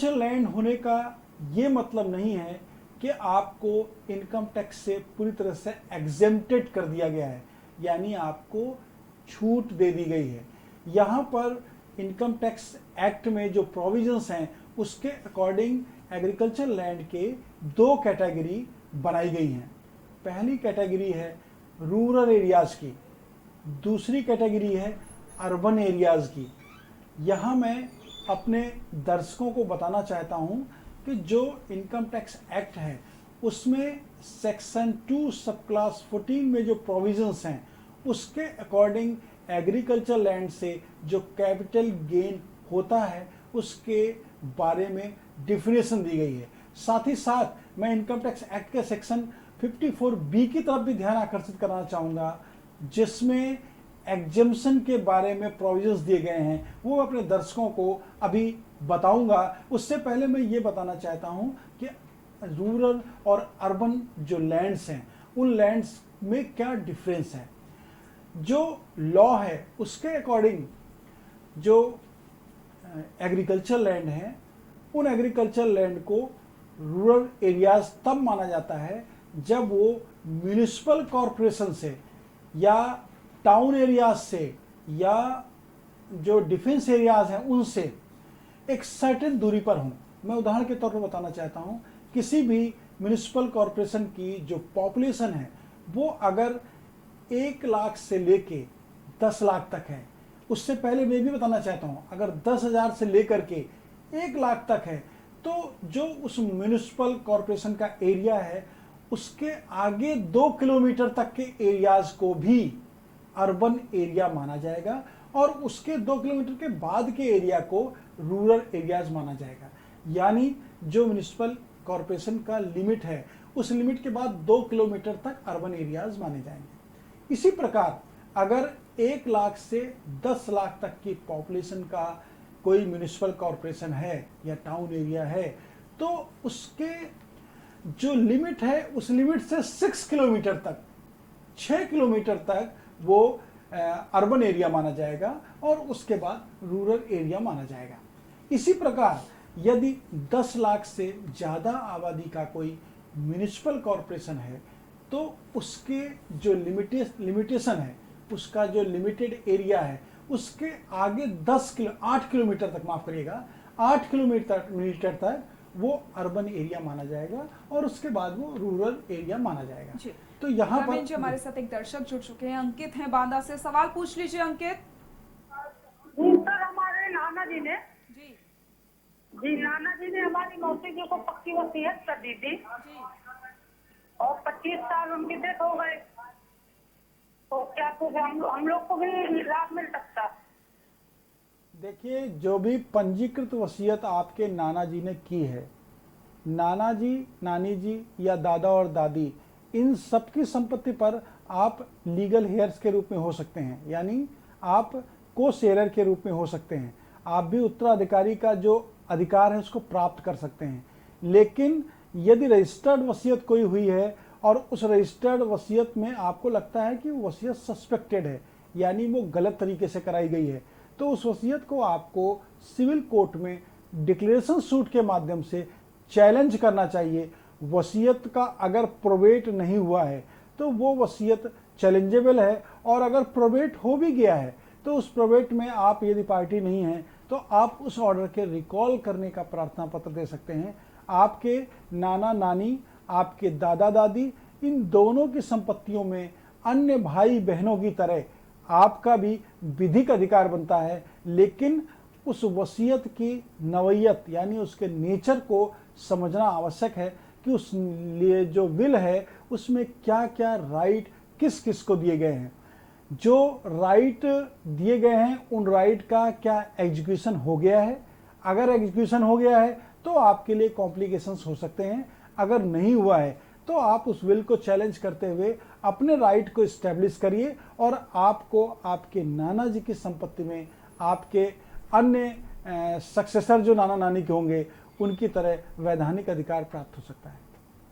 Agriculture land होने का ये मतलब नहीं है कि आपको इनकम टैक्स से पूरी तरह से एग्जेम्प्टेड कर दिया गया है, यानी आपको छूट दे दी गई है। यहाँ पर इनकम टैक्स एक्ट में जो प्रोविजंस हैं उसके अकॉर्डिंग एग्रीकल्चर लैंड के दो कैटेगरी बनाई गई हैं। पहली कैटेगरी है रूरल एरियाज़ की, दूसरी कैटेगरी है अर्बन एरियाज़ की। यहाँ मैं अपने दर्शकों को बताना चाहता हूँ कि जो इनकम टैक्स एक्ट है उसमें सेक्शन 2 सब क्लास 14 में जो प्रोविजंस हैं उसके अकॉर्डिंग एग्रीकल्चर लैंड से जो कैपिटल गेन होता है उसके बारे में डिफिनेशन दी गई है। साथ ही साथ मैं इनकम टैक्स एक्ट के सेक्शन 54B की तरफ भी ध्यान आकर्षित करना चाहूँगा, जिसमें एग्जेम्पशन के बारे में प्रोविजंस दिए गए हैं, वो अपने दर्शकों को अभी बताऊंगा। उससे पहले मैं ये बताना चाहता हूँ कि रूरल और अर्बन जो लैंड्स हैं उन लैंड्स में क्या डिफरेंस है। जो लॉ है उसके अकॉर्डिंग जो एग्रीकल्चर लैंड है उन एग्रीकल्चर लैंड को रूरल एरियाज तब माना जाता है जब वो म्यूनिसिपल कॉरपोरेशन से या टाउन एरियाज से या जो डिफेंस एरियाज हैं उनसे एक सर्टेन दूरी पर हों। मैं उदाहरण के तौर पर बताना चाहता हूं, किसी भी म्यूनिसिपल कॉरपोरेशन की जो पॉपुलेशन है वो अगर 1 लाख से लेके 10 लाख तक है, उससे पहले मैं भी बताना चाहता हूं अगर 10,000 से लेकर के 1 लाख तक है, तो जो उस म्यूनिसिपल कॉरपोरेशन का एरिया है उसके आगे 2 किलोमीटर तक के एरियाज को भी अर्बन एरिया माना जाएगा और उसके 2 किलोमीटर के बाद के एरिया को रूरल एरियाज माना जाएगा। यानी जो म्यूनिसिपल कॉरपोरेशन का लिमिट है उस लिमिट के बाद 2 किलोमीटर तक अर्बन एरियाज माने जाएंगे। इसी प्रकार अगर 1 लाख से 10 लाख तक की पॉपुलेशन का कोई म्यूनिसिपल कॉरपोरेशन है या टाउन एरिया है तो उसके जो लिमिट है उस लिमिट से 6 किलोमीटर तक 6 किलोमीटर तक वो अर्बन एरिया माना जाएगा और उसके बाद रूरल एरिया माना जाएगा। इसी प्रकार यदि 10 लाख से ज़्यादा आबादी का कोई म्यूनिसिपल कॉरपोरेशन है तो उसके जो लिमिटेशन है, उसका जो लिमिटेड एरिया है उसके आगे 8 किलोमीटर तक, माफ करिएगा 8 किलोमीटर तक वो अर्बन एरिया माना जाएगा और उसके बाद वो रूरल एरिया माना जाएगा। तो यहाँ पर जी हमारे साथ एक दर्शक जुड़ चुके हैं, अंकित हैं बांदा से। सवाल पूछ लीजिए अंकित। जी सर, हमारे नाना जी ने हमारी मौसी जी को पक्की वसीयत कर दी थी और 25 साल उनकी डेथ हो गए, तो क्या कुछ हम लोग को भी लाभ मिल सकता? देखिए, जो भी पंजीकृत वसीयत आपके नाना जी ने की है, नाना जी, नानी जी या दादा और दादी, इन सबकी संपत्ति पर आप लीगल हेयर्स के रूप में हो सकते हैं, यानी आप को शेयरर के रूप में हो सकते हैं। आप भी उत्तराधिकारी का जो अधिकार है उसको प्राप्त कर सकते हैं। लेकिन यदि रजिस्टर्ड वसीयत कोई हुई है और उस रजिस्टर्ड वसीयत में आपको लगता है कि वसीयत सस्पेक्टेड है, यानी वो गलत तरीके से कराई गई है, तो उस वसीयत को आपको सिविल कोर्ट में डिक्लेरेशन सूट के माध्यम से चैलेंज करना चाहिए। वसीयत का अगर प्रोबेट नहीं हुआ है तो वो वसीयत चैलेंजेबल है, और अगर प्रोबेट हो भी गया है तो उस प्रोबेट में आप यदि पार्टी नहीं हैं तो आप उस ऑर्डर के रिकॉल करने का प्रार्थना पत्र दे सकते हैं। आपके नाना नानी, आपके दादा दादी, इन दोनों की संपत्तियों में अन्य भाई बहनों की तरह आपका भी विधिक अधिकार बनता है, लेकिन उस वसीयत की नवयत यानी उसके नेचर को समझना आवश्यक है कि उस लिए जो विल है उसमें क्या क्या राइट किस किस को दिए गए हैं। जो राइट दिए गए हैं उन राइट का क्या एग्जीक्यूशन हो गया है। अगर एग्जीक्यूशन हो गया है तो आपके लिए कॉम्प्लिकेशंस हो सकते हैं, अगर नहीं हुआ है तो आप उस विल को चैलेंज करते हुए अपने राइट को इस्टेब्लिश करिए और आपको आपके नाना जी की संपत्ति में आपके अन्य सक्सेसर जो नाना नानी के होंगे उनकी तरह वैधानिक अधिकार प्राप्त हो सकता है।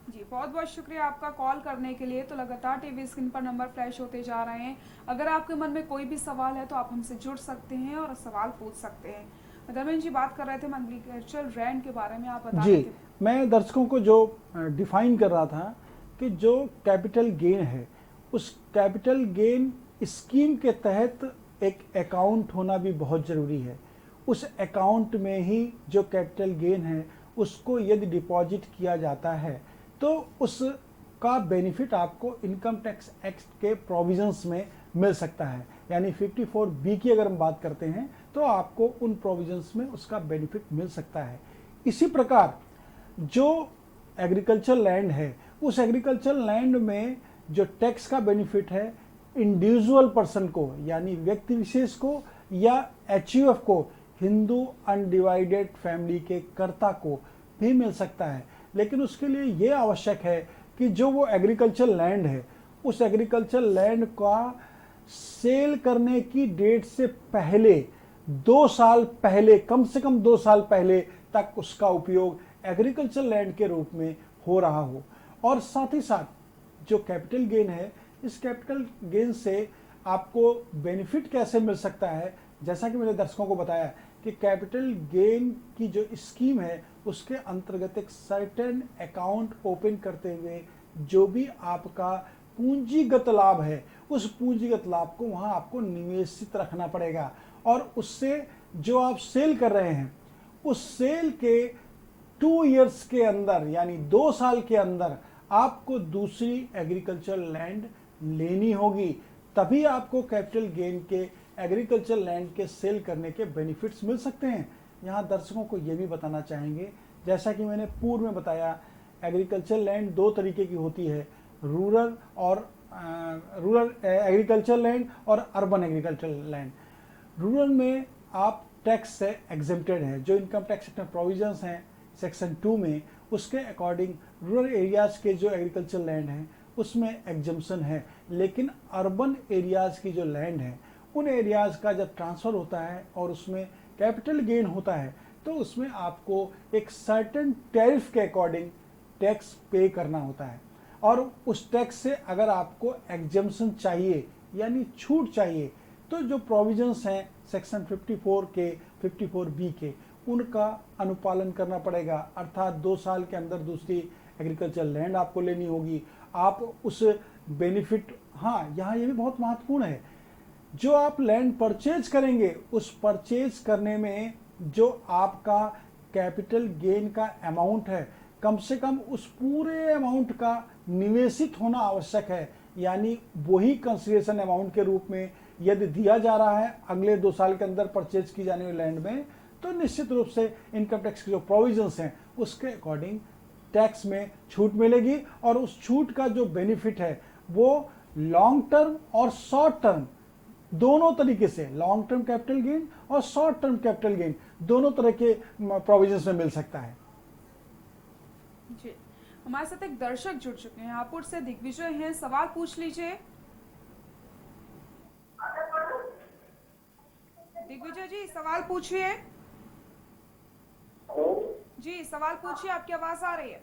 जी बहुत बहुत शुक्रिया आपका कॉल करने के लिए। तो लगातार टीवी स्क्रीन पर नंबर फ्लैश होते जा रहे हैं। अगर आपके मन में कोई भी सवाल है तो आप हमसे जुड़ सकते हैं और सवाल पूछ सकते हैं। धर्मेंद्र जी बात कर रहे थे हम एग्रीकल्चरल लैंड के बारे में, आप बता जी, रहे थे। मैं दर्शकों को जो डिफाइन कर रहा था कि जो कैपिटल गेन है, उस कैपिटल गेन स्कीम के तहत एक अकाउंट होना भी बहुत ज़रूरी है। उस अकाउंट में ही जो कैपिटल गेन है उसको यदि डिपॉजिट किया जाता है तो उसका बेनिफिट आपको इनकम टैक्स एक्ट के प्रोविजंस में मिल सकता है। यानी 54B की अगर हम बात करते हैं तो आपको उन प्रोविजंस में उसका बेनिफिट मिल सकता है। इसी प्रकार जो एग्रीकल्चर लैंड है, उस एग्रीकल्चर लैंड में जो टैक्स का बेनिफिट है इंडिविजुअल पर्सन को, यानी व्यक्ति विशेष को या HUF को, हिंदू अनडिवाइडेड फैमिली के कर्ता को भी मिल सकता है। लेकिन उसके लिए ये आवश्यक है कि जो वो एग्रीकल्चर लैंड है, उस एग्रीकल्चर लैंड का सेल करने की डेट से पहले 2 साल पहले, कम से कम 2 साल पहले तक उसका उपयोग एग्रीकल्चर लैंड के रूप में हो रहा हो। और साथ ही साथ जो कैपिटल गेन है, इस कैपिटल गेन से आपको बेनिफिट कैसे मिल सकता है, जैसा कि मैंने दर्शकों को बताया कि कैपिटल गेन की जो स्कीम है उसके अंतर्गत एक सर्टेन अकाउंट ओपन करते हुए जो भी आपका पूंजीगत लाभ है, उस पूंजीगत लाभ को वहां आपको निवेशित रखना पड़ेगा। और उससे जो आप सेल कर रहे हैं, उस सेल के 2 इयर्स के अंदर, यानी 2 साल के अंदर आपको दूसरी एग्रीकल्चर लैंड लेनी होगी, तभी आपको कैपिटल गेन के एग्रीकल्चर लैंड के सेल करने के बेनिफिट्स मिल सकते हैं। यहाँ दर्शकों को ये भी बताना चाहेंगे, जैसा कि मैंने पूर्व में बताया, एग्रीकल्चर लैंड 2 तरीके की होती है, रूरल एग्रीकल्चर लैंड और अर्बन एग्रीकल्चर लैंड। रूरल में आप टैक्स से एग्जेम्प्टेड है, जो इनकम टैक्स एक्ट में प्रोविजंस हैं सेक्शन 2 में, उसके अकॉर्डिंग रूरल एरियाज के जो एग्रीकल्चर लैंड हैं उसमें एग्जम्पशन है। लेकिन अर्बन एरियाज की जो लैंड है, उन एरियाज का जब ट्रांसफ़र होता है और उसमें कैपिटल गेन होता है तो उसमें आपको एक सर्टेन टैरिफ के अकॉर्डिंग टैक्स पे करना होता है। और उस टैक्स से अगर आपको एग्जम्पशन चाहिए यानी छूट चाहिए तो जो प्रोविजंस हैं सेक्शन 54 के, 54B के, उनका अनुपालन करना पड़ेगा। अर्थात 2 साल के अंदर दूसरी एग्रीकल्चर लैंड आपको लेनी होगी। आप उस बेनिफिट, हाँ यहाँ ये भी बहुत महत्वपूर्ण है, जो आप लैंड परचेज करेंगे उस परचेज करने में जो आपका कैपिटल गेन का अमाउंट है, कम से कम उस पूरे अमाउंट का निवेशित होना आवश्यक है। यानी वही कंसिडरेशन अमाउंट के रूप में यदि दिया जा रहा है अगले 2 साल के अंदर परचेज की जाने वाली लैंड में, तो निश्चित रूप से इनकम टैक्स के जो प्रोविजंस हैं उसके अकॉर्डिंग टैक्स में छूट मिलेगी। और उस छूट का जो बेनिफिट है वो लॉन्ग टर्म और शॉर्ट टर्म दोनों तरीके से, लॉन्ग टर्म कैपिटल गेन और शॉर्ट टर्म कैपिटल गेन दोनों तरह के प्रोविजंस में मिल सकता है। जी, हमारे साथ एक दर्शक जुड़ चुके हैं, हापुड़ से दिग्विजय हैं, सवाल पूछ लीजिए। दिग्विजय जी सवाल पूछिए। जी सवाल पूछिए, आपकी आवाज आ रही है।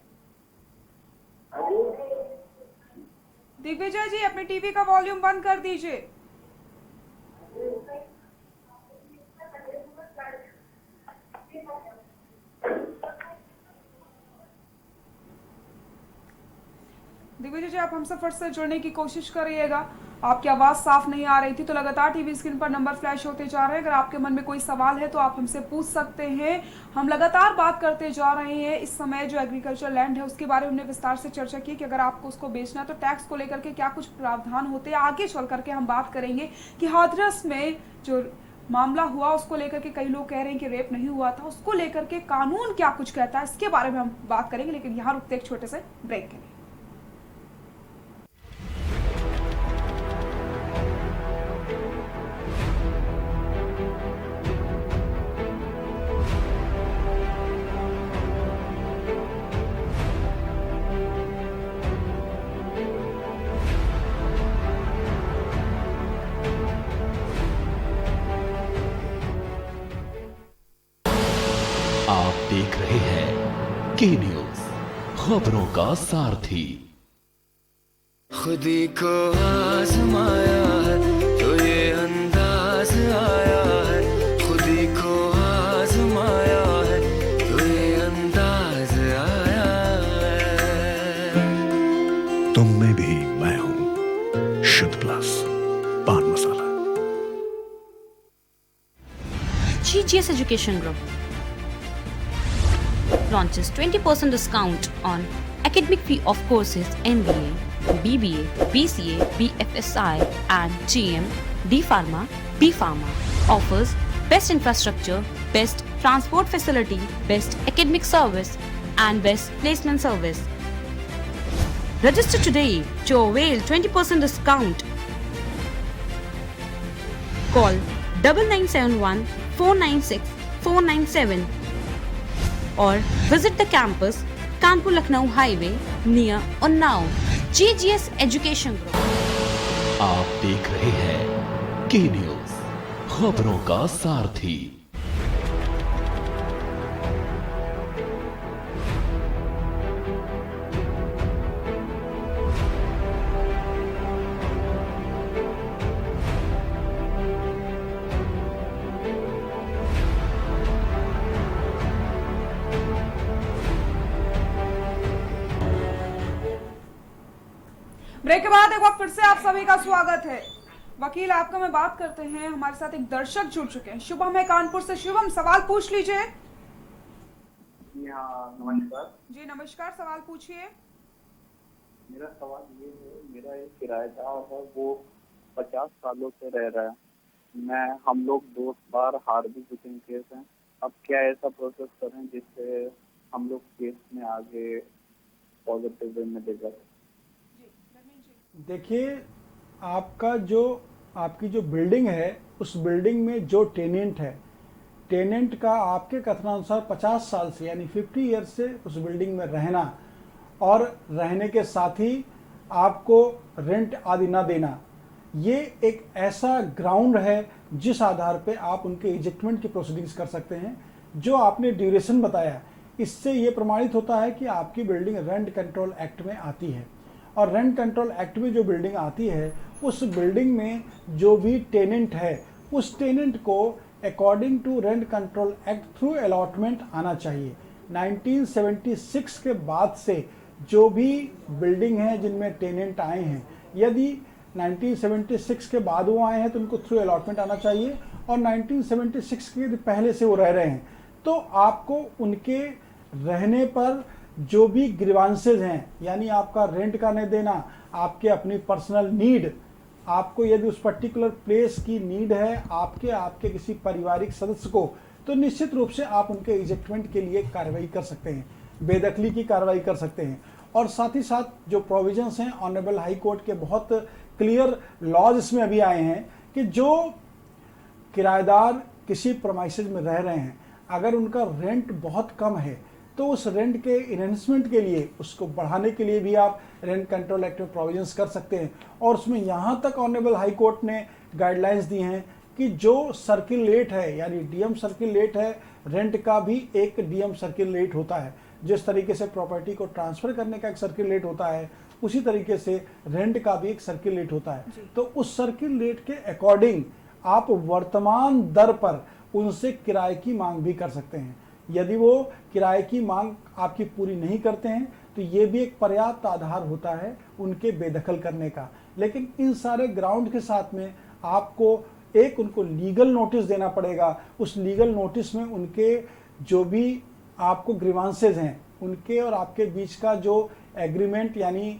दिग्विजय जी अपने टीवी का वॉल्यूम बंद कर दीजिए। दिग्विजय जी आप हमसे फिर से जुड़ने की कोशिश करिएगा, आपकी आवाज़ साफ नहीं आ रही थी। तो लगातार टीवी स्क्रीन पर नंबर फ्लैश होते जा रहे हैं, अगर आपके मन में कोई सवाल है तो आप हमसे पूछ सकते हैं। हम लगातार बात करते जा रहे हैं इस समय जो एग्रीकल्चर लैंड है उसके बारे में हमने विस्तार से चर्चा की कि अगर आपको उसको बेचना है तो टैक्स को लेकर के क्या कुछ प्रावधान होते हैं। आगे चल करके हम बात करेंगे कि हाथरस में जो मामला हुआ उसको लेकर के कई लोग कह रहे हैं कि रेप नहीं हुआ था, उसको लेकर के कानून क्या कुछ कहता है, इसके बारे में हम बात करेंगे। लेकिन यहाँ रुकते एक छोटे से ब्रेक के लिए। आप देख रहे हैं के न्यूज, खबरों का सारथी। खुदी को आजमाया है तो ये अंदाज आया है, खुदी को आजमाया GGS Education Group launches 20% discount on academic fee of courses MBA, BBA, BCA, BFSI and GM, D Pharma, B Pharma. Offers best infrastructure, best transport facility, best academic service and best placement service. Register today to avail 20% discount. Call 9971 496 497 or visit the campus Kanpur Lucknow Highway near Unnao. GGS Education Group. आप देख रहे हैं के news, खबरों का सारथी। Break के बाद एक बार फिर से आप सभी का स्वागत है। वकील आपका में बात करते हैं, हमारे साथ एक दर्शक जुड़ चुके हैं। शुभम है कानपुर से। शुभम, सवाल पूछ लीजिए। हाँ, नमस्कार जी नमस्कार, सवाल पूछिए। मेरा सवाल ये है, मेरा एक किराएदार है, वो 50 सालों से रह रहा है। हम लोग 2 बार हार भी चुके हैं केस हैं। अब क्या ऐसा प्रोसेस करें जिससे हम लोग केस में आगे पॉजिटिव वे में देगा? देखिए, आपकी जो बिल्डिंग है, उस बिल्डिंग में जो टेनेंट है, टेनेंट का आपके कथनानुसार 50 साल से यानी 50 ईयर से उस बिल्डिंग में रहना और रहने के साथ ही आपको रेंट आदि ना देना, ये एक ऐसा ग्राउंड है जिस आधार पे आप उनके इजेक्टमेंट की प्रोसीडिंग्स कर सकते हैं। जो आपने ड्यूरेशन बताया, इससे ये प्रमाणित होता है कि आपकी बिल्डिंग रेंट कंट्रोल एक्ट में आती है। और रेंट कंट्रोल एक्ट में जो बिल्डिंग आती है, उस बिल्डिंग में जो भी टेनेंट है, उस टेनेंट को according to rent control act through allotment आना चाहिए। 1976 के बाद से जो भी बिल्डिंग है जिनमें टेनेंट आए हैं, यदि 1976 के बाद वो आए हैं तो उनको थ्रू अलॉटमेंट आना चाहिए। और 1976 के पहले से वो रह रहे हैं तो आपको उनके रहने पर जो भी ग्रीवांसेज हैं, यानी आपका रेंट का नहीं देना, आपके अपनी पर्सनल नीड, आपको यदि उस पर्टिकुलर प्लेस की नीड है आपके किसी पारिवारिक सदस्य को, तो निश्चित रूप से आप उनके इजेक्टमेंट के लिए कार्रवाई कर सकते हैं, बेदखली की कार्रवाई कर सकते हैं। और साथ ही साथ जो प्रोविजंस हैं ऑनरेबल हाई कोर्ट के, बहुत क्लियर लॉज इसमें अभी आए हैं कि जो किराएदार किसी प्रोमाइसेज में रह रहे हैं, अगर उनका रेंट बहुत कम है तो उस रेंट के इनहेंसमेंट के लिए, उसको बढ़ाने के लिए भी आप रेंट कंट्रोल एक्ट में प्रोविजंस कर सकते हैं। और उसमें यहाँ तक ऑनरेबल हाई कोर्ट ने गाइडलाइंस दी हैं कि जो सर्किल रेट है, यानी डीएम सर्किल रेट है, रेंट का भी एक डीएम सर्किल रेट होता है। जिस तरीके से प्रॉपर्टी को ट्रांसफर करने का एक सर्किल रेट होता है, उसी तरीके से रेंट का भी एक सर्किल रेट होता है। तो उस सर्किल रेट के अकॉर्डिंग आप वर्तमान दर पर उनसे किराए की मांग भी कर सकते हैं। यदि वो किराए की मांग आपकी पूरी नहीं करते हैं तो ये भी एक पर्याप्त आधार होता है उनके बेदखल करने का। लेकिन इन सारे ग्राउंड के साथ में आपको उनको लीगल नोटिस देना पड़ेगा। उस लीगल नोटिस में उनके जो भी आपको ग्रीवांसेज हैं, उनके और आपके बीच का जो एग्रीमेंट, यानी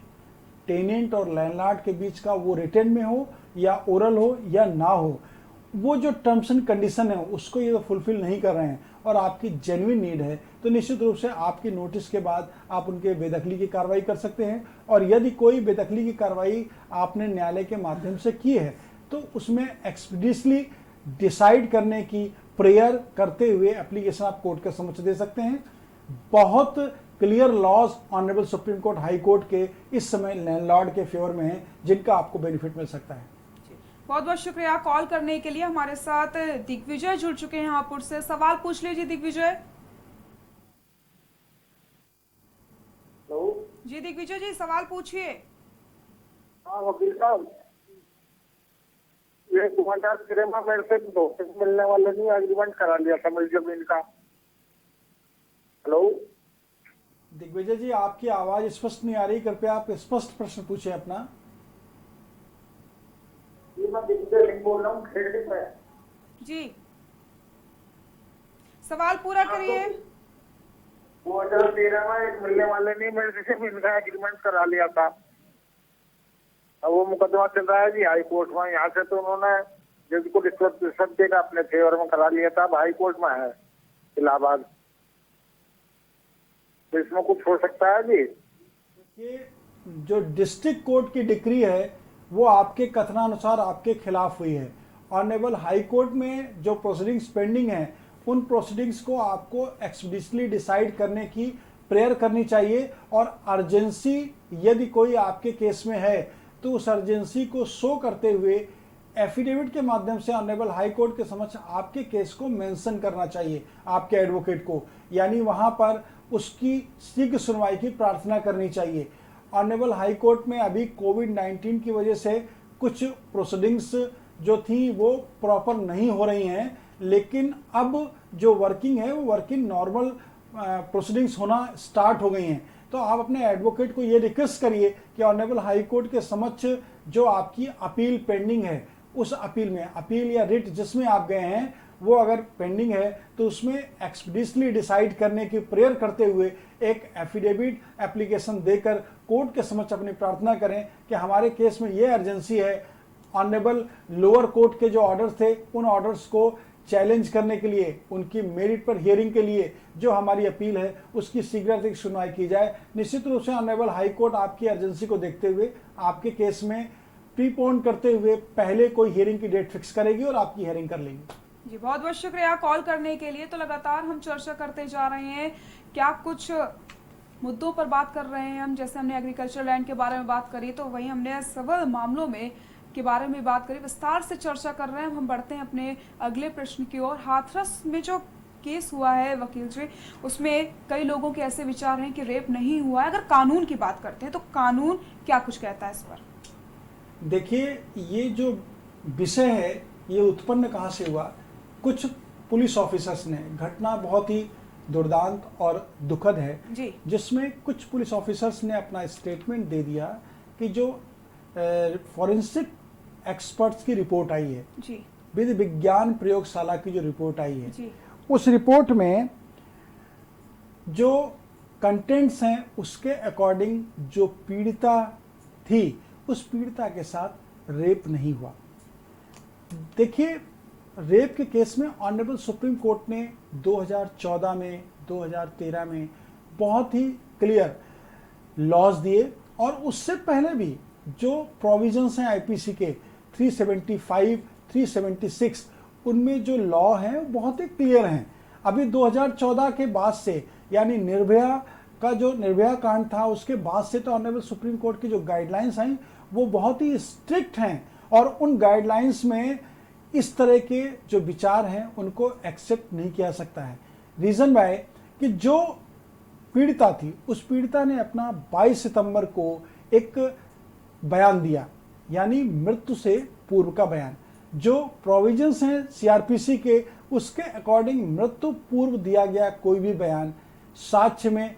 टेनेंट और लैंडलॉर्ड के बीच का, वो रिटन में हो या ओरल हो या ना हो, वो जो टर्म्स एंड कंडीशन है उसको ये फुलफिल नहीं कर रहे हैं और आपकी जेन्युइन नीड है, तो निश्चित रूप से आपकी नोटिस के बाद आप उनके बेदखली की कार्रवाई कर सकते हैं। और यदि कोई बेदखली की कार्रवाई आपने न्यायालय के माध्यम से की है तो उसमें एक्सपीडियसली डिसाइड करने की प्रेयर करते हुए एप्लीकेशन आप कोर्ट के समक्ष दे सकते हैं। बहुत clear laws honourable Supreme Court, High Court के इस समय लैंडलॉर्ड के फेवर में हैं, जिनका आपको बेनिफिट मिल सकता है। बहुत बहुत शुक्रिया कॉल करने के लिए। हमारे साथ दिग्विजय जुड़ चुके हैं हापुड़ से। सवाल पूछ लीजिए दिग्विजय। हेलो जी दिग्विजय जी, सवाल पूछिए। हाँ वकील साहब, ये 2013 में मेरे से धोखे से मिलने वाले ने एग्रीमेंट करा लिया था मेरी जमीन का। हेलो दिग्विजय जी, आपकी आवाज स्पष्ट नहीं आ रही, कृपया आप स्पष्ट प्रश्न पूछिए अपना। मैं दिग्विजय सिंह बोल रहा हूँ खेड़ी से। जी सवाल पूरा करिए। 2013 में एक मिलने वाले ने मेरे से इनका एग्रीमेंट करा लिया था। अब वो मुकदमा चल रहा है जी हाई कोर्ट में। यहाँ से तो उन्होंने जज को रिश्वत देकर अपने फेवर में करा लिया था। अब हाई कोर्ट में है इलाहाबाद, तो इसमें कुछ हो सकता है जी? ये जो डिस्ट्रिक्ट कोर्ट की डिक्री है वो आपके कथनानुसार आपके खिलाफ हुई है। ऑनरेबल हाई कोर्ट में जो प्रोसीडिंग्स पेंडिंग हैं उन प्रोसीडिंग्स को आपको एक्सपीडिशली डिसाइड करने की प्रेयर करनी चाहिए, और अर्जेंसी यदि कोई आपके केस में है तो उस अर्जेंसी को शो करते हुए एफिडेविट के माध्यम से ऑनरेबल हाई कोर्ट के समक्ष आपके केस को मेंशन करना चाहिए आपके एडवोकेट को, यानी वहां पर उसकी शीघ्र सुनवाई की प्रार्थना करनी चाहिए। ऑनरेबल हाई कोर्ट में अभी कोविड-19 की वजह से कुछ प्रोसीडिंग्स जो थी वो प्रॉपर नहीं हो रही हैं, लेकिन अब जो वर्किंग है वो वर्किंग नॉर्मल प्रोसीडिंग्स होना स्टार्ट हो गई हैं। तो आप अपने एडवोकेट को ये रिक्वेस्ट करिए कि ऑनरेबल हाई कोर्ट के समक्ष जो आपकी अपील पेंडिंग है उस अपील में, अपील या रिट जिसमें आप गए हैं वो अगर पेंडिंग है तो उसमें एक्सपीडिशली डिसाइड करने की प्रेयर करते हुए एक एफिडेविट एप्लीकेशन देकर कोर्ट के समक्ष अपनी प्रार्थना करें कि हमारे केस में ये अर्जेंसी है। ऑनरेबल लोअर कोर्ट के जो ऑर्डर्स थे उन ऑर्डर्स को चैलेंज करने के लिए, उनकी मेरिट पर हियरिंग के लिए जो हमारी अपील है उसकी शीघ्रता सुनवाई की जाए। निश्चित रूप से ऑनरेबल हाई कोर्ट आपकी अर्जेंसी को देखते हुए आपके केस में प्रीपोन करते हुए पहले कोई हियरिंग की डेट फिक्स करेगी और आपकी हियरिंग कर लेगी। जी बहुत बहुत शुक्रिया कॉल करने के लिए। तो लगातार हम चर्चा करते जा रहे हैं, क्या कुछ मुद्दों पर बात कर रहे हैं हम, जैसे हमने एग्रीकल्चर लैंड के बारे में बात करी तो वहीं हमने सिविल मामलों में के बारे में बात करी, विस्तार से चर्चा कर रहे हैं। हम बढ़ते हैं अपने अगले प्रश्न की ओर। हाथरस में जो केस हुआ है वकील जी, उसमें कई लोगों के ऐसे विचार हैं कि रेप नहीं हुआ है। अगर कानून की बात करते हैं तो कानून क्या कुछ कहता है इस पर? देखिए, ये जो विषय है ये उत्पन्न कहाँ से हुआ? कुछ पुलिस ऑफिसर्स ने, घटना बहुत ही दुर्दांत और दुखद है जी, जिसमें कुछ पुलिस ऑफिसर्स ने अपना स्टेटमेंट दे दिया कि जो फॉरेंसिक एक्सपर्ट्स की रिपोर्ट आई है जी, विधि विज्ञान प्रयोगशाला की जो रिपोर्ट आई है जी, उस रिपोर्ट में जो कंटेंट्स हैं उसके अकॉर्डिंग जो पीड़िता थी उस पीड़िता के साथ रेप नहीं हुआ। देखिए, रेप के केस में ऑनरेबल सुप्रीम कोर्ट ने 2014 में 2013 में बहुत ही क्लियर लॉज दिए, और उससे पहले भी जो प्रोविजंस हैं आईपीसी के 375, 376 उनमें जो लॉ हैं वो बहुत ही क्लियर हैं। अभी 2014 के बाद से, यानी निर्भया का जो निर्भया कांड था उसके बाद से तो ऑनरेबल सुप्रीम कोर्ट की जो गाइडलाइंस आई वो बहुत ही स्ट्रिक्ट हैं, और उन गाइडलाइंस में इस तरह के जो विचार हैं उनको एक्सेप्ट नहीं किया सकता है। रीज़न बाय कि जो पीड़िता थी उस पीड़िता ने अपना 22 सितंबर को एक बयान दिया, यानी मृत्यु से पूर्व का बयान। जो प्रोविजंस हैं सीआरपीसी के उसके अकॉर्डिंग मृत्यु पूर्व दिया गया कोई भी बयान साक्ष्य में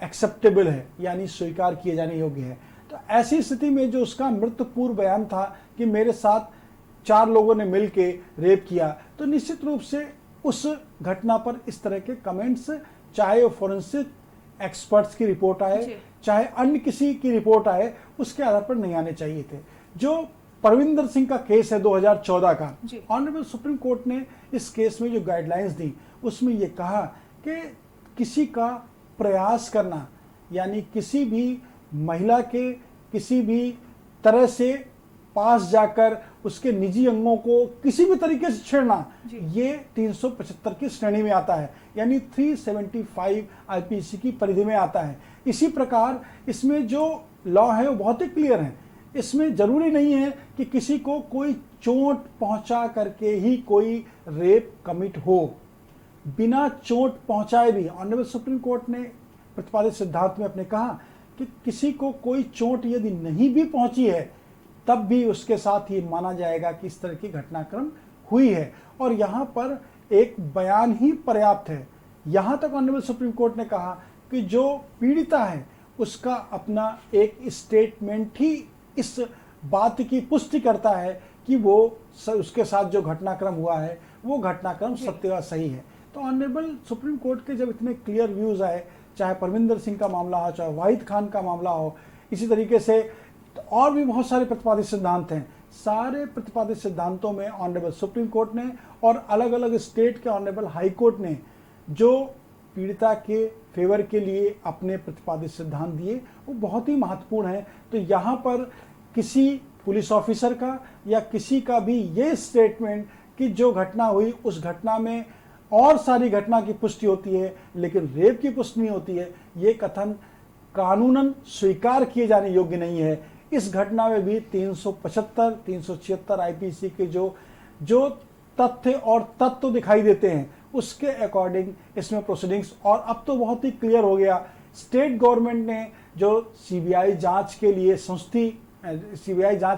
एक्सेप्टेबल है, यानी स्वीकार किए जाने योग्य है। तो ऐसी स्थिति में जो उसका मृत्यु पूर्व बयान था कि मेरे साथ 4 लोगों ने मिलके रेप किया, तो निश्चित रूप से उस घटना पर इस तरह के कमेंट्स, चाहे वो फॉरेंसिक एक्सपर्ट्स की रिपोर्ट आए चाहे अन्य किसी की रिपोर्ट आए, उसके आधार पर नहीं आने चाहिए थे। जो परविंदर सिंह का केस है 2014 का, ऑनरेबल सुप्रीम कोर्ट ने इस केस में जो गाइडलाइंस दी उसमें ये कहा कि किसी का प्रयास करना, यानी किसी भी महिला के किसी भी तरह से पास जाकर उसके निजी अंगों को किसी भी तरीके से छेड़ना, ये 375 की श्रेणी में आता है, यानी 375 आईपीसी की परिधि में आता है। इसी प्रकार इसमें जो लॉ है वो बहुत ही क्लियर है। इसमें जरूरी नहीं है कि किसी को कोई चोट पहुंचा करके ही कोई रेप कमिट हो। बिना चोट पहुंचाए भी ऑनरेबल सुप्रीम कोर्ट ने प्रतिपादित सिद्धांत में अपने कहा कि किसी को कोई चोट यदि नहीं भी पहुंची है तब भी उसके साथ ही माना जाएगा कि इस तरह की घटनाक्रम हुई है, और यहाँ पर एक बयान ही पर्याप्त है। यहाँ तक ऑनरेबल सुप्रीम कोर्ट ने कहा कि जो पीड़िता है उसका अपना एक स्टेटमेंट ही इस बात की पुष्टि करता है कि वो उसके साथ जो घटनाक्रम हुआ है वो घटनाक्रम सत्य व सही है। तो ऑनरेबल सुप्रीम कोर्ट के जब इतने क्लियर व्यूज आए, चाहे परविंदर सिंह का मामला हो, चाहे वाहिद खान का मामला हो, इसी तरीके से तो और भी बहुत सारे प्रतिपादित सिद्धांत हैं, सारे प्रतिपादित सिद्धांतों में ऑनरेबल सुप्रीम कोर्ट ने और अलग अलग स्टेट के ऑनरेबल हाई कोर्ट ने जो पीड़िता के फेवर के लिए अपने प्रतिपादित सिद्धांत दिए वो बहुत ही महत्वपूर्ण है। तो यहाँ पर किसी पुलिस ऑफिसर का या किसी का भी ये स्टेटमेंट कि जो घटना हुई उस घटना में और सारी घटना की पुष्टि होती है लेकिन रेप की पुष्टि नहीं होती है, ये कथन कानूनन स्वीकार किए जाने योग्य नहीं है। इस घटना में भी 375, 376 आईपीसी के जो तथ्य और तत्व दिखाई देते हैं उसके अकॉर्डिंग इसमें प्रोसीडिंग्स, और अब तो बहुत ही क्लियर हो गया, स्टेट गवर्नमेंट ने जो सीबीआई जांच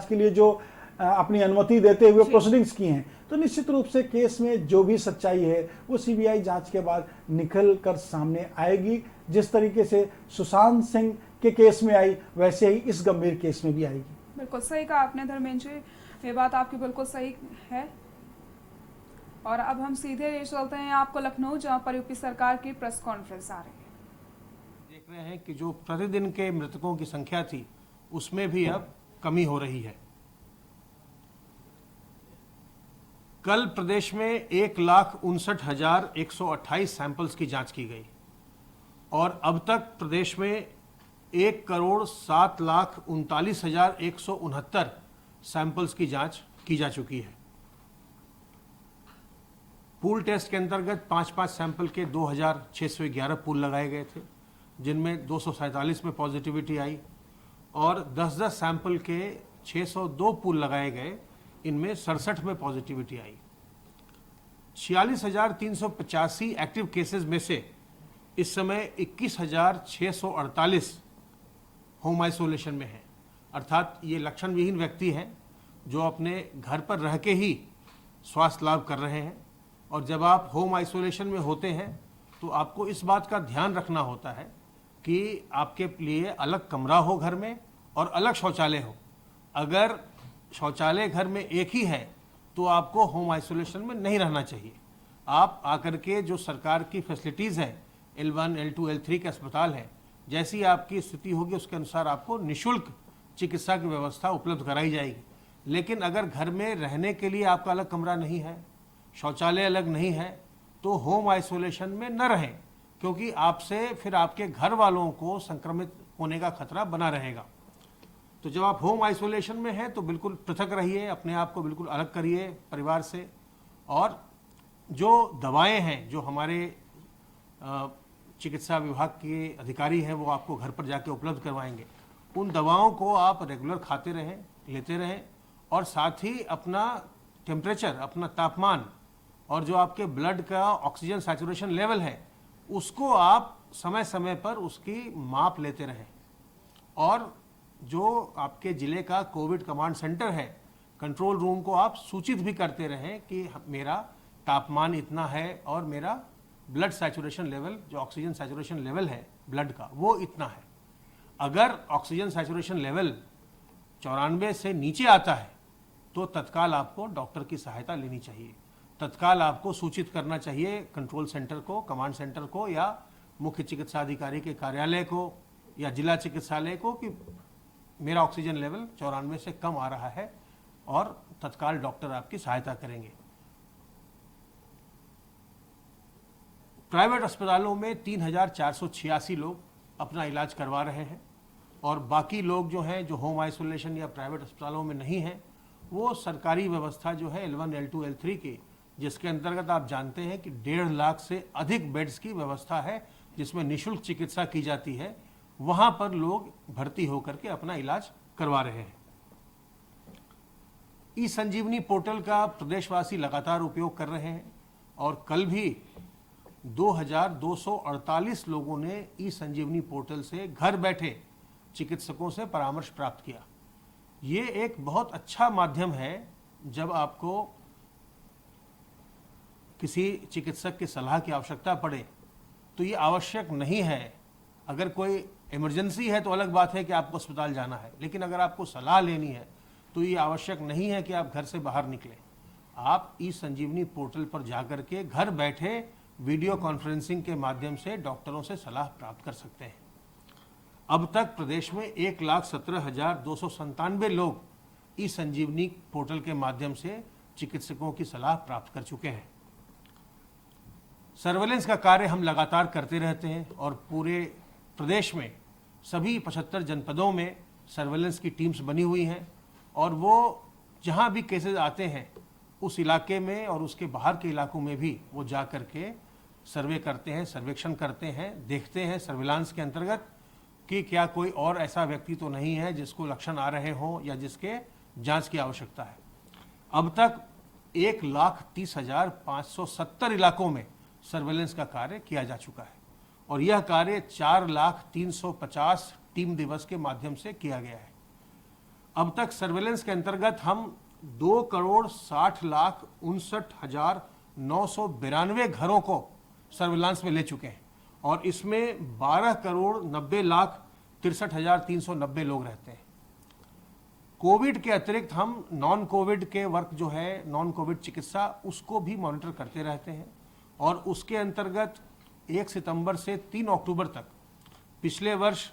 के लिए जो अपनी अनुमति देते हुए प्रोसीडिंग्स की हैं, तो निश्चित रूप से केस में जो भी सच्चाई है वो सीबीआई जांच के बाद निकल कर सामने आएगी। जिस तरीके से सुशांत सिंह के केस में आई वैसे ही इस गंभीर केस में भी आएगी। बिल्कुल सही कहा आपने धर्मेंद्र जी, ये बात आपकी बिल्कुल सही है। और अब हम सीधे ये चलते हैं आपको लखनऊ, जहां पर यूपी सरकार की प्रेस कॉन्फ्रेंस आ रही है। देख रहे हैं कि जो प्रतिदिन के मृतकों की संख्या थी उसमें भी अब कमी हो रही है। कल प्रदेश में 1,59,128 सैंपल्स की जांच की गई और अब तक प्रदेश में 1,07,39,169 सैंपल्स की जांच की जा चुकी है। पूल टेस्ट के अंतर्गत 5-5 सैंपल के 2,611 पूल लगाए गए थे, जिनमें 247 में पॉजिटिविटी आई और 10-10 सैंपल के 602 पूल लगाए गए, इनमें 67 में पॉजिटिविटी आई। 46,385 एक्टिव केसेस में से इस समय 21,648 होम आइसोलेशन में हैं, अर्थात ये लक्षण विहीन व्यक्ति हैं जो अपने घर पर रह के ही स्वास्थ्य लाभ कर रहे हैं। और जब आप होम आइसोलेशन में होते हैं तो आपको इस बात का ध्यान रखना होता है कि आपके लिए अलग कमरा हो घर में और अलग शौचालय हो। अगर शौचालय घर में एक ही है तो आपको होम आइसोलेशन में नहीं रहना चाहिए। आप आकर के जो सरकार की फैसिलिटीज़ है, L1, L2, L3 के अस्पताल हैं, जैसी आपकी स्थिति होगी उसके अनुसार आपको निःशुल्क चिकित्सा की व्यवस्था उपलब्ध कराई जाएगी। लेकिन अगर घर में रहने के लिए आपका अलग कमरा नहीं है, शौचालय अलग नहीं है, तो होम आइसोलेशन में न रहें, क्योंकि आपसे फिर आपके घर वालों को संक्रमित होने का खतरा बना रहेगा। तो जब आप होम आइसोलेशन में हैं तो बिल्कुल पृथक रहिए, अपने आप को बिल्कुल अलग करिए परिवार से। और जो दवाएं हैं जो हमारे चिकित्सा विभाग के अधिकारी हैं वो आपको घर पर जाके उपलब्ध करवाएंगे, उन दवाओं को आप रेगुलर खाते रहें, लेते रहें। और साथ ही अपना टेम्परेचर, अपना तापमान और जो आपके ब्लड का ऑक्सीजन सैचुरेशन लेवल है उसको आप समय समय पर उसकी माप लेते रहें। और जो आपके ज़िले का कोविड कमांड सेंटर है, कंट्रोल रूम को आप सूचित भी करते रहें कि मेरा तापमान इतना है और मेरा ब्लड सैचुरेशन लेवल, जो ऑक्सीजन सैचुरेशन लेवल है ब्लड का, वो इतना है। अगर ऑक्सीजन सैचुरेशन लेवल 94 से नीचे आता है तो तत्काल आपको डॉक्टर की सहायता लेनी चाहिए। तत्काल आपको सूचित करना चाहिए कंट्रोल सेंटर को, कमांड सेंटर को, या मुख्य चिकित्सा अधिकारी के कार्यालय को या जिला चिकित्सालय को कि मेरा ऑक्सीजन लेवल 94 से कम आ रहा है, और तत्काल डॉक्टर आपकी सहायता करेंगे। प्राइवेट अस्पतालों में 3,486 लोग अपना इलाज करवा रहे हैं और बाकी लोग जो हैं, जो होम आइसोलेशन या प्राइवेट अस्पतालों में नहीं हैं, वो सरकारी व्यवस्था जो है L1, L2, L3 की, जिसके अंतर्गत आप जानते हैं कि 1.5 लाख से अधिक बेड्स की व्यवस्था है जिसमें निःशुल्क चिकित्सा की जाती है, वहां पर लोग भर्ती होकर के अपना इलाज करवा रहे हैं। ई संजीवनी पोर्टल का प्रदेशवासी लगातार उपयोग कर रहे हैं और कल भी 2,248 लोगों ने ई संजीवनी पोर्टल से घर बैठे चिकित्सकों से परामर्श प्राप्त किया। ये एक बहुत अच्छा माध्यम है। जब आपको किसी चिकित्सक की सलाह की आवश्यकता पड़े तो ये आवश्यक नहीं है, अगर कोई इमरजेंसी है तो अलग बात है कि आपको अस्पताल जाना है, लेकिन अगर आपको सलाह लेनी है तो ये आवश्यक नहीं है कि आप घर से बाहर निकलें। आप ई संजीवनी पोर्टल पर जाकर के घर बैठे वीडियो कॉन्फ्रेंसिंग के माध्यम से डॉक्टरों से सलाह प्राप्त कर सकते हैं। अब तक प्रदेश में 1,17,297 लोग ई संजीवनी पोर्टल के माध्यम से चिकित्सकों की सलाह प्राप्त कर चुके हैं। सर्वेलेंस का कार्य हम लगातार करते रहते हैं और पूरे प्रदेश में सभी 75 जनपदों में सर्वेलेंस की टीम्स बनी हुई हैं और वो जहां भी केसेस आते हैं उस इलाके में और उसके बाहर के इलाकों में भी वो जा कर के सर्वे करते हैं, सर्वेक्षण करते हैं, देखते हैं सर्विलांस के अंतर्गत कि क्या कोई और ऐसा व्यक्ति तो नहीं है जिसको लक्षण आ रहे हों या जिसके जांच की आवश्यकता है। अब तक 1,30,570 इलाकों में सर्वेलेंस का कार्य किया जा चुका है और यह कार्य 4,350 टीम दिवस के माध्यम से किया गया है। अब तक सर्वेलेंस के अंतर्गत हम 2,60,59,992 घरों को सर्विलांस में ले चुके हैं और इसमें 12,90,63,390 लोग रहते हैं। कोविड के अतिरिक्त हम नॉन कोविड के वर्क जो है, नॉन कोविड चिकित्सा, उसको भी मॉनिटर करते रहते हैं और उसके अंतर्गत 1 सितंबर से 3 अक्टूबर तक पिछले वर्ष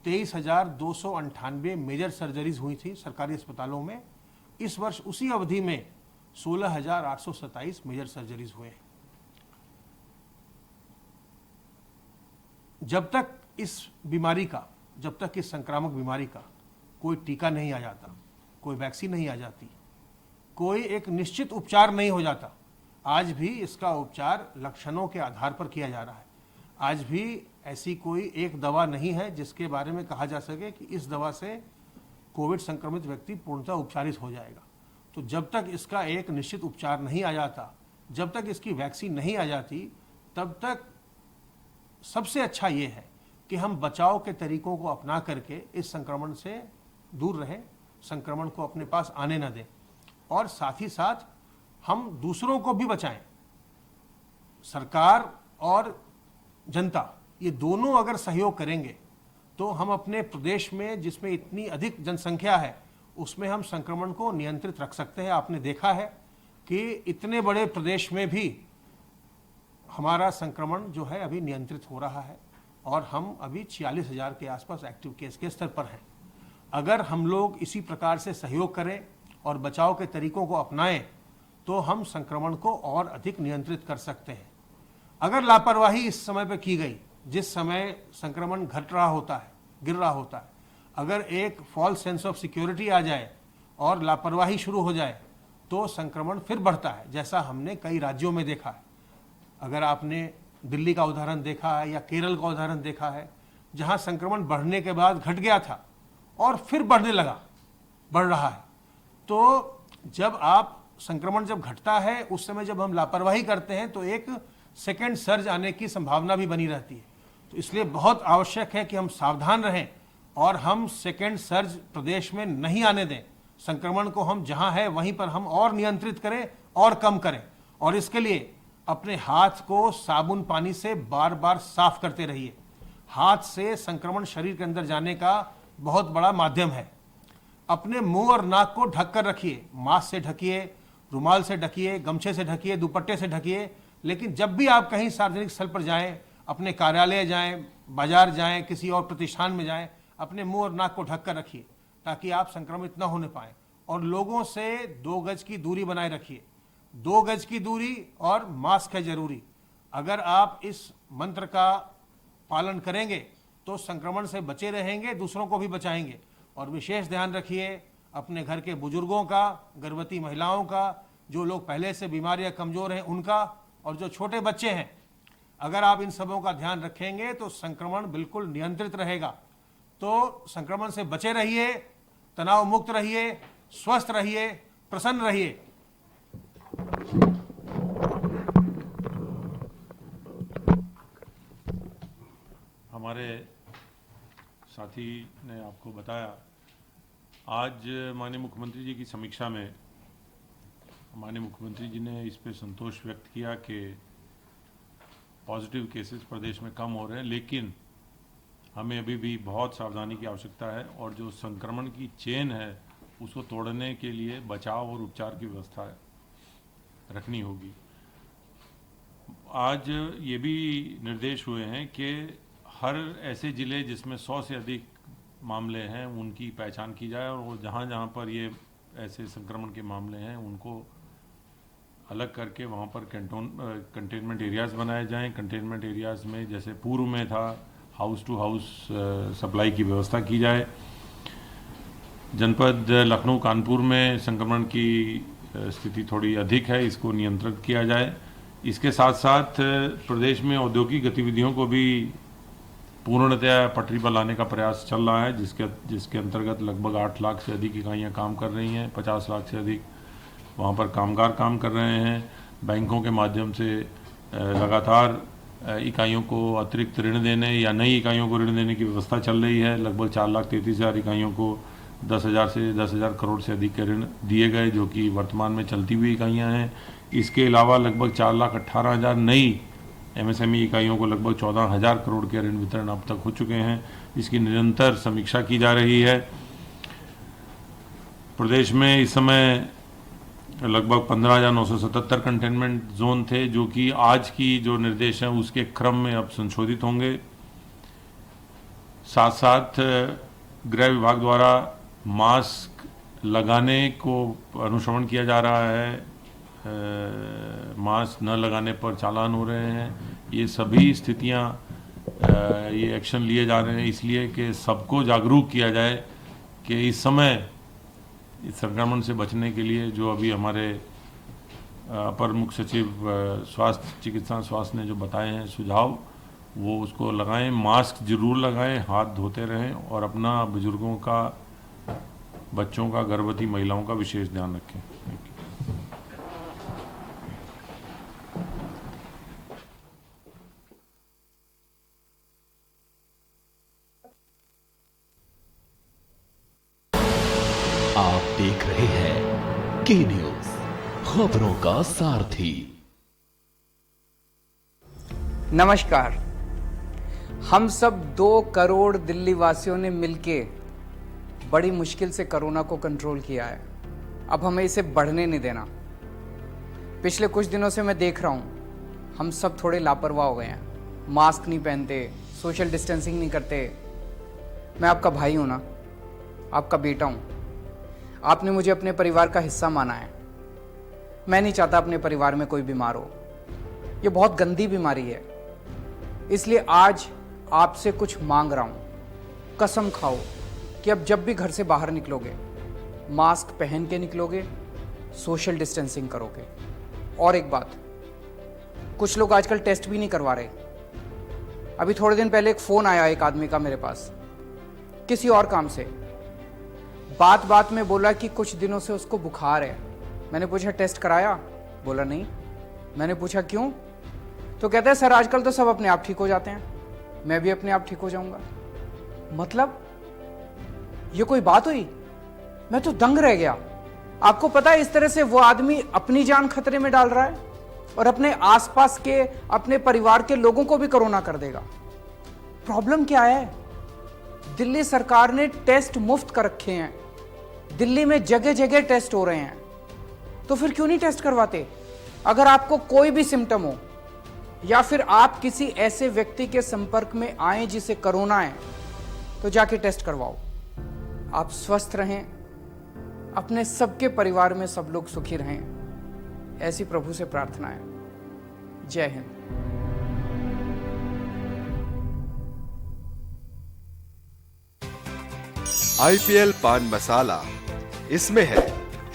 23,298 मेजर सर्जरीज हुई थी सरकारी अस्पतालों में। इस वर्ष उसी अवधि में 16,827 मेजर सर्जरीज हुए हैं। जब तक इस संक्रामक बीमारी का कोई टीका नहीं आ जाता, कोई वैक्सीन नहीं आ जाती, कोई एक निश्चित उपचार नहीं हो जाता, आज भी इसका उपचार लक्षणों के आधार पर किया जा रहा है। आज भी ऐसी कोई एक दवा नहीं है जिसके बारे में कहा जा सके कि इस दवा से कोविड संक्रमित व्यक्ति पूर्णतः उपचारित हो जाएगा। तो जब तक इसका एक निश्चित उपचार नहीं आ जाता, जब तक इसकी वैक्सीन नहीं आ जाती, तब तक सबसे अच्छा ये है कि हम बचाव के तरीकों को अपना करके इस संक्रमण से दूर रहें, संक्रमण को अपने पास आने न दें और साथ ही साथ हम दूसरों को भी बचाएं। सरकार और जनता ये दोनों अगर सहयोग करेंगे तो हम अपने प्रदेश में, जिसमें इतनी अधिक जनसंख्या है, उसमें हम संक्रमण को नियंत्रित रख सकते हैं। आपने देखा है कि इतने बड़े प्रदेश में भी हमारा संक्रमण जो है अभी नियंत्रित हो रहा है और हम अभी 46,000 के आसपास एक्टिव केस के स्तर पर हैं। अगर हम लोग इसी प्रकार से सहयोग करें और बचाव के तरीकों को अपनाएं तो हम संक्रमण को और अधिक नियंत्रित कर सकते हैं। अगर लापरवाही इस समय पर की गई, जिस समय संक्रमण घट रहा होता है, गिर रहा होता है, अगर एक फॉल्स सेंस ऑफ सिक्योरिटी आ जाए और लापरवाही शुरू हो जाए तो संक्रमण फिर बढ़ता है, जैसा हमने कई राज्यों में देखा है। अगर आपने दिल्ली का उदाहरण देखा है या केरल का उदाहरण देखा है, जहां संक्रमण बढ़ने के बाद घट गया था और फिर बढ़ने लगा, बढ़ रहा है। तो जब संक्रमण जब घटता है, उस समय जब हम लापरवाही करते हैं तो एक सेकेंड सर्ज आने की संभावना भी बनी रहती है। तो इसलिए बहुत आवश्यक है कि हम सावधान रहें और हम सेकेंड सर्ज प्रदेश में नहीं आने दें। संक्रमण को हम जहां है वहीं पर हम और नियंत्रित करें और कम करें और इसके लिए अपने हाथ को साबुन पानी से बार बार साफ करते रहिए। हाथ से संक्रमण शरीर के अंदर जाने का बहुत बड़ा माध्यम है। अपने मुंह और नाक को ढक कर रखिए, मास्क से ढकिए, रुमाल से ढकिए, गमछे से ढकिए, दुपट्टे से ढकिए। लेकिन जब भी आप कहीं सार्वजनिक स्थल पर जाएं, अपने कार्यालय जाएं, बाजार जाएं, किसी और प्रतिष्ठान में जाएं, अपने मुंह और नाक को ढक कर रखिए ताकि आप संक्रमित न होने पाएं और लोगों से 2 गज की दूरी बनाए रखिए। 2 गज की दूरी और मास्क है जरूरी। अगर आप इस मंत्र का पालन करेंगे तो संक्रमण से बचे रहेंगे, दूसरों को भी बचाएंगे। और विशेष ध्यान रखिए अपने घर के बुजुर्गों का, गर्भवती महिलाओं का, जो लोग पहले से बीमार या कमजोर हैं उनका, और जो छोटे बच्चे हैं। अगर आप इन सबों का ध्यान रखेंगे तो संक्रमण बिल्कुल नियंत्रित रहेगा। तो संक्रमण से बचे रहिए, तनाव मुक्त रहिए, स्वस्थ रहिए, प्रसन्न रहिए। हमारे साथी ने आपको बताया, आज माननीय मुख्यमंत्री जी की समीक्षा में माननीय मुख्यमंत्री जी ने इस पे संतोष व्यक्त किया कि पॉजिटिव केसेस प्रदेश में कम हो रहे हैं, लेकिन हमें अभी भी बहुत सावधानी की आवश्यकता है और जो संक्रमण की चेन है उसको तोड़ने के लिए बचाव और उपचार की व्यवस्था रखनी होगी। आज ये भी निर्देश हुए हैं कि हर ऐसे ज़िले जिसमें 100 से अधिक मामले हैं उनकी पहचान की जाए, और जहाँ जहाँ पर ये ऐसे संक्रमण के मामले हैं उनको अलग करके वहाँ पर कंटेनमेंट एरियाज़ बनाए जाएं। कंटेनमेंट एरियाज़ में जैसे पूर्व में था हाउस टू हाउस सप्लाई की व्यवस्था की जाए। जनपद लखनऊ कानपुर में संक्रमण की स्थिति थोड़ी अधिक है, इसको नियंत्रित किया जाए। इसके साथ साथ प्रदेश में औद्योगिक गतिविधियों को भी पूर्णतया पटरी पर लाने का प्रयास चल रहा है, जिसके अंतर्गत लगभग 8 लाख से अधिक इकाइयाँ काम कर रही हैं। 50 लाख से अधिक वहाँ पर कामगार काम कर रहे हैं। बैंकों के माध्यम से लगातार इकाइयों को अतिरिक्त ऋण देने या नई इकाइयों को ऋण देने की व्यवस्था चल रही है। लगभग 4,33,000 इकाइयों को 10,000 करोड़ से अधिक के ऋण दिए गए, जो कि वर्तमान में चलती हुई इकाइयाँ हैं। इसके अलावा लगभग 4,18,000 नई MSME इकाइयों को लगभग 14,000 करोड़ के ऋण वितरण अब तक हो चुके हैं। इसकी निरंतर समीक्षा की जा रही है। प्रदेश में इस समय लगभग 15,977 कंटेनमेंट जोन थे, जो कि आज की जो निर्देश हैं उसके क्रम में अब संशोधित होंगे। साथ साथ गृह विभाग द्वारा मास्क लगाने को अनुश्रवण किया जा रहा है। मास्क न लगाने पर चालान हो रहे हैं। ये सभी स्थितियां, ये एक्शन लिए जा रहे हैं इसलिए कि सबको जागरूक किया जाए कि इस समय इस संक्रमण से बचने के लिए जो अभी हमारे अपर मुख्य सचिव चिकित्सा स्वास्थ्य ने जो बताए हैं सुझाव, वो उसको लगाएं। मास्क जरूर लगाएं, हाथ धोते रहें और अपना बुजुर्गों का, बच्चों का, गर्भवती महिलाओं का विशेष ध्यान रखें। आप देख रहे हैं के न्यूज, खबरों का सारथी। नमस्कार। हम सब 2 करोड़ दिल्ली वासियों ने मिलके बड़ी मुश्किल से कोरोना को कंट्रोल किया है। अब हमें इसे बढ़ने नहीं देना। पिछले कुछ दिनों से मैं देख रहा हूँ हम सब थोड़े लापरवाह हो गए हैं। मास्क नहीं पहनते, सोशल डिस्टेंसिंग नहीं करते। मैं आपका भाई हूँ ना, आपका बेटा हूँ। आपने मुझे अपने परिवार का हिस्सा माना है। मैं नहीं चाहता अपने परिवार में कोई बीमार हो। ये बहुत गंदी बीमारी है, इसलिए आज आपसे कुछ मांग रहा हूं। कसम खाओ कि अब जब भी घर से बाहर निकलोगे मास्क पहन के निकलोगे, सोशल डिस्टेंसिंग करोगे। और एक बात, कुछ लोग आजकल टेस्ट भी नहीं करवा रहे। अभी थोड़े दिन पहले एक फोन आया एक आदमी का मेरे पास, किसी और काम से। बात बात में बोला कि कुछ दिनों से उसको बुखार है। मैंने पूछा टेस्ट कराया? बोला नहीं। मैंने पूछा क्यों? तो कहता है सर आजकल तो सब अपने आप ठीक हो जाते हैं, मैं भी अपने आप ठीक हो जाऊंगा। मतलब ये कोई बात हुई? मैं तो दंग रह गया। आपको पता है इस तरह से वो आदमी अपनी जान खतरे में डाल रहा है और अपने आसपास के, अपने परिवार के लोगों को भी कोरोना कर देगा। प्रॉब्लम क्या है? दिल्ली सरकार ने टेस्ट मुफ्त कर रखे हैं। दिल्ली में जगह जगह टेस्ट हो रहे हैं, तो फिर क्यों नहीं टेस्ट करवाते? अगर आपको कोई भी सिम्टम हो या फिर आप किसी ऐसे व्यक्ति के संपर्क में आए जिसे कोरोना है, तो जाके टेस्ट करवाओ। आप स्वस्थ रहें, अपने सबके परिवार में सब लोग सुखी रहें, ऐसी प्रभु से प्रार्थना है। जय हिंद। IPL पान मसाला, इसमें है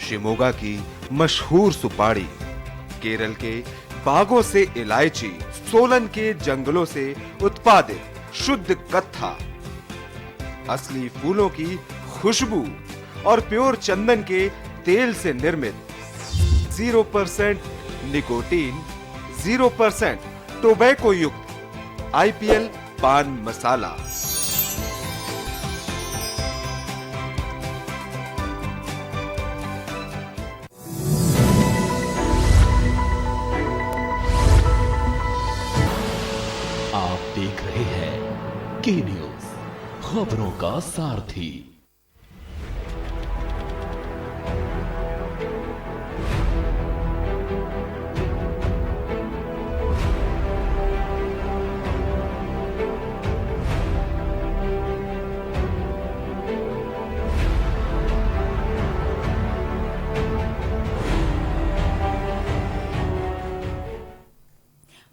शिमोगा की मशहूर सुपारी, केरल के बागों से इलायची, सोलन के जंगलों से उत्पादित शुद्ध कत्था, असली फूलों की खुशबू और प्योर चंदन के तेल से निर्मित 0% निकोटीन, 0% टोबैको युक्त IPL पान मसाला। आप देख रहे हैं के न्यूज, खबरों का सारथी।